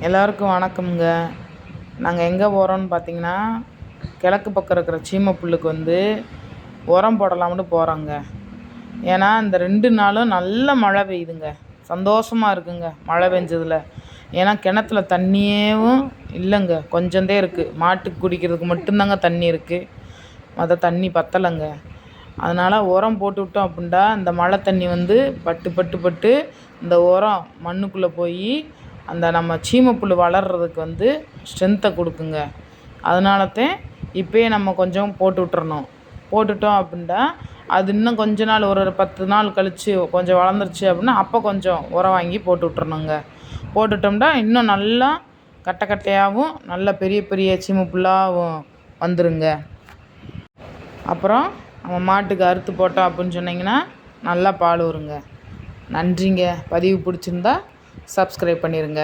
எல்லாருக்கும் வணக்கம்ங்க. நாங்கள் எங்கே போகிறோன்னு பார்த்தீங்கன்னா, கிழக்கு பக்கம் இருக்கிற சீமை புல்லுக்கு உரம் போடலாம்னு போகிறோங்க. ஏன்னா இந்த 2 நாளும் நல்ல மழை பெய்யுதுங்க. சந்தோஷமாக இருக்குங்க மழை பெஞ்சதில். ஏன்னா கிணத்துல தண்ணியேவும் இல்லைங்க, கொஞ்சந்தே இருக்குது. மாட்டுக்கு குடிக்கிறதுக்கு மட்டும்தாங்க தண்ணி இருக்குது, மற்ற தண்ணி பத்தலைங்க. அதனால் உரம் போட்டு விட்டோம் அப்படின்டா இந்த மழை தண்ணி பட்டு பட்டு பட்டு இந்த உரம் மண்ணுக்குள்ளே போய் அந்த நம்ம சீமை புல் வளர்கிறதுக்கு ஸ்ட்ரென்த்தை கொடுக்குங்க. அதனாலத்தான் இப்போயே நம்ம கொஞ்சம் போட்டு விட்டுறணும். போட்டுட்டோம் அப்படின்டா அது இன்னும் கொஞ்ச நாள் ஒரு 10 நாள் கழித்து கொஞ்சம் வளர்ந்துருச்சு அப்படின்னா அப்போ கொஞ்சம் உரம் வாங்கி போட்டு விட்டுறணுங்க. போட்டுட்டோம்னா இன்னும் நல்லா கட்டை கட்டையாகவும் நல்ல பெரிய பெரிய சீமை புல்லாகவும் வந்துருங்க. அப்புறம் நம்ம மாட்டுக்கு அறுத்து போட்டோம் அப்படின்னு சொன்னிங்கன்னா நல்லா பால் வருங்க. நன்றிங்க. பதிவு பிடிச்சிருந்தா சப்ஸ்கிரைப் பண்ணிடுங்க.